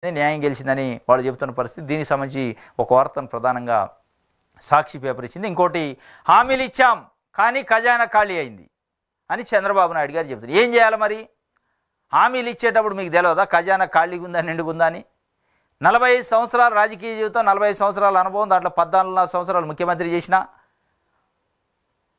న్యాయం గెలిచిందని వాళ్ళు చెబుతున్న పరిస్థితి. దీనికి సంబంధించి ఒక వార్తను ప్రధానంగా సాక్షి పేపర్ ఇచ్చింది. ఇంకోటి, హామీలు ఇచ్చాం కానీ ఖజానా ఖాళీ అయింది అని చంద్రబాబు నాయుడు గారు చెబుతున్నారు. ఏం చేయాలి మరి? హామీలు ఇచ్చేటప్పుడు మీకు తెలియదా ఖజానా ఖాళీగా ఉందా నిండుగుందా అని? 45 సంవత్సరాల రాజకీయ జీవితం, 45 సంవత్సరాల అనుభవం, దాంట్లో 14 సంవత్సరాలు ముఖ్యమంత్రి చేసిన,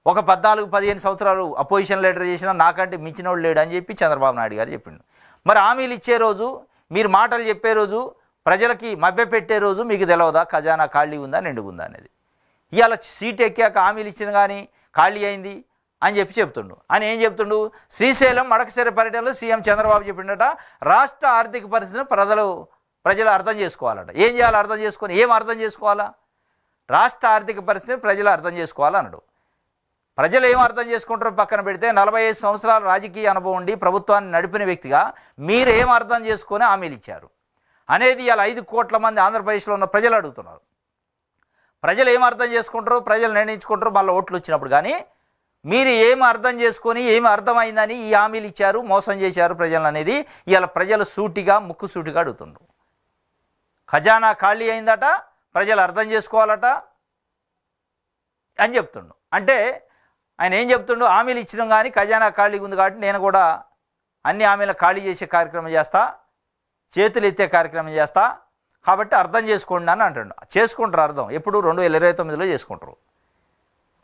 ఒక 14-15 సంవత్సరాలు అపోజిషన్ లీడర్ చేసినా నాకంటే మించినోడు లేడు అని చెప్పి చంద్రబాబు నాయుడు గారు చెప్పిండు. మరి హామీలు ఇచ్చే రోజు, మీరు మాటలు చెప్పే రోజు, ప్రజలకి మభ్యపెట్టే రోజు మీకు తెలియదా ఖజానా ఖాళీ ఉందా నిండుగుందా అనేది? ఇవాళ సీట్ ఎక్కాక హామీలు ఇచ్చిన కానీ ఖాళీ అయింది అని చెప్తుండు. అని ఏం చెప్తుండు? శ్రీశైలం మడకశిర పర్యటనలో సీఎం చంద్రబాబు చెప్పిండట, రాష్ట్ర ఆర్థిక పరిస్థితిని ప్రజలు అర్థం చేసుకోవాలట. ఏం చేయాలి? అర్థం చేసుకొని ఏం అర్థం చేసుకోవాలా? రాష్ట్ర ఆర్థిక పరిస్థితిని ప్రజలు అర్థం చేసుకోవాలన్నాడు. ప్రజలు ఏం అర్థం చేసుకుంటారో పక్కన పెడితే, 45 సంవత్సరాల రాజకీయ అనుభవం ఉండి ప్రభుత్వాన్ని నడిపిన వ్యక్తిగా మీరు ఏం అర్థం చేసుకొని హామీలు ఇచ్చారు అనేది ఇలా 5 కోట్ల మంది ఆంధ్రప్రదేశ్లో ఉన్న ప్రజలు అడుగుతున్నారు. ప్రజలు ఏం అర్థం చేసుకుంటారో ప్రజలు నిర్ణయించుకుంటారో మళ్ళీ ఓట్లు వచ్చినప్పుడు. కానీ మీరు ఏం అర్థం చేసుకొని ఏమి అర్థమైందని ఈ హామీలు ఇచ్చారు, మోసం చేశారు ప్రజలు అనేది ఇవాళ ప్రజలు ముక్కు సూటిగా అడుగుతున్నారు. ఖజానా ఖాళీ అయిందట, ప్రజలు అర్థం చేసుకోవాలట అని చెప్తుండు. అంటే ఆయన ఏం చెప్తుండు? హామీలు ఇచ్చినాం కానీ ఖజానా ఖాళీగా ఉంది కాబట్టి నేను కూడా అన్ని హామీలు ఖాళీ చేసే కార్యక్రమం చేస్తా, చేతులు ఎత్తే కార్యక్రమం చేస్తా, కాబట్టి అర్థం చేసుకోండి అని అంటుండు. చేసుకుంటారు అర్థం ఎప్పుడు? 2029లో చేసుకుంటారు.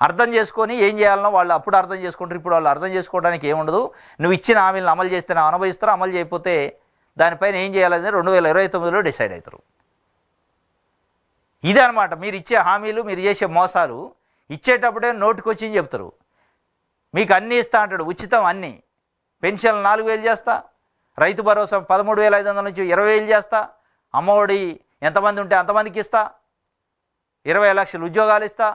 అర్థం చేసుకొని ఏం చేయాలనో వాళ్ళు అప్పుడు అర్థం చేసుకుంటారు. ఇప్పుడు వాళ్ళు అర్థం చేసుకోవడానికి ఏముండదు. నువ్వు ఇచ్చిన హామీలను అమలు చేస్తే అనుభవిస్తారు, అమలు చేయకపోతే దానిపైన ఏం చేయాలని 2029లో డిసైడ్ అవుతారు. ఇదే అనమాట మీరు ఇచ్చే హామీలు, మీరు చేసే మోసాలు. ఇచ్చేటప్పుడే నోటికొచ్చి చెప్తారు మీకు అన్నీ ఇస్తా అంటాడు, ఉచితం అన్నీ, పెన్షన్లు 4,000 చేస్తా, రైతు భరోసా 13,500 నుంచి 20,000 చేస్తా, అమ్మఒడి ఎంతమంది ఉంటే అంతమందికి ఇస్తా, 20 లక్షల ఉద్యోగాలు ఇస్తా,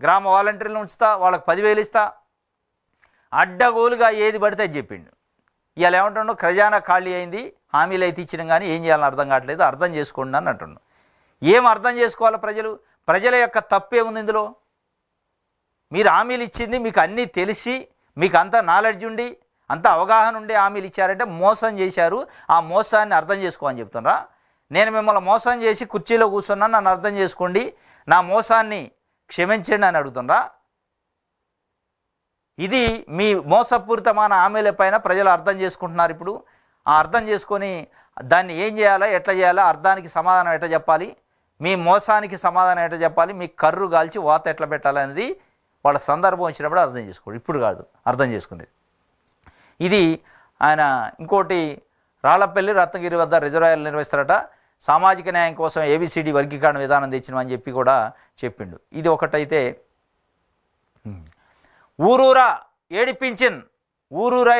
గ్రామ వాలంటీర్లను ఉంచుతా, వాళ్ళకి 10,000 ఇస్తా, అడ్డగోలుగా ఏది పడితే అది చెప్పిండు. ఇవాళ ఏమంటుండో ఖజానా ఖాళీ అయింది, హామీలు అయితే ఇచ్చినాం కానీ ఏం చేయాలని అర్థం కావట్లేదు, అర్థం చేసుకోండి అని అంటుండు. ఏం అర్థం చేసుకోవాలి ప్రజల యొక్క తప్పే ఉంది ఇందులో? మీరు హామీలు ఇచ్చింది మీకు అన్నీ తెలిసి, మీకు అంత నాలెడ్జ్ ఉండి, అంత అవగాహన ఉండే హామీలు ఇచ్చారంటే మోసం చేశారు. ఆ మోసాన్ని అర్థం చేసుకోమని చెప్తున్నారా? నేను మిమ్మల్ని మోసం చేసి కుర్చీలో కూర్చున్నా, నన్ను అర్థం చేసుకోండి, నా మోసాన్ని క్షమించండి అని అడుగుతున్నారా? ఇది మీ మోసపూరితమైన హామీల పైన ప్రజలు అర్థం చేసుకుంటున్నారు. ఇప్పుడు ఆ అర్థం చేసుకొని దాన్ని ఏం చేయాలో, ఎట్లా చేయాలో, అర్థానికి సమాధానం ఎట్లా చెప్పాలి, మీ మోసానికి సమాధానం ఎట్లా చెప్పాలి, మీ కర్రు కాల్చి వాత ఎట్లా పెట్టాలనేది వాళ్ళ సందర్భం వచ్చినప్పుడు అర్థం చేసుకోండి, ఇప్పుడు కాదు అర్థం చేసుకునేది. ఇది ఆయన ఇంకోటి, రాళ్లపల్లి రత్నగిరి వద్ద రిజర్వాయర్లు నిర్వహిస్తారట, సామాజిక న్యాయం కోసం ABCD వర్గీకరణ విధానం తెచ్చినమని చెప్పి కూడా చెప్పిండు. ఇది ఒకటైతే, ఊరూరా ఏడిపించిన్ ఊరూరా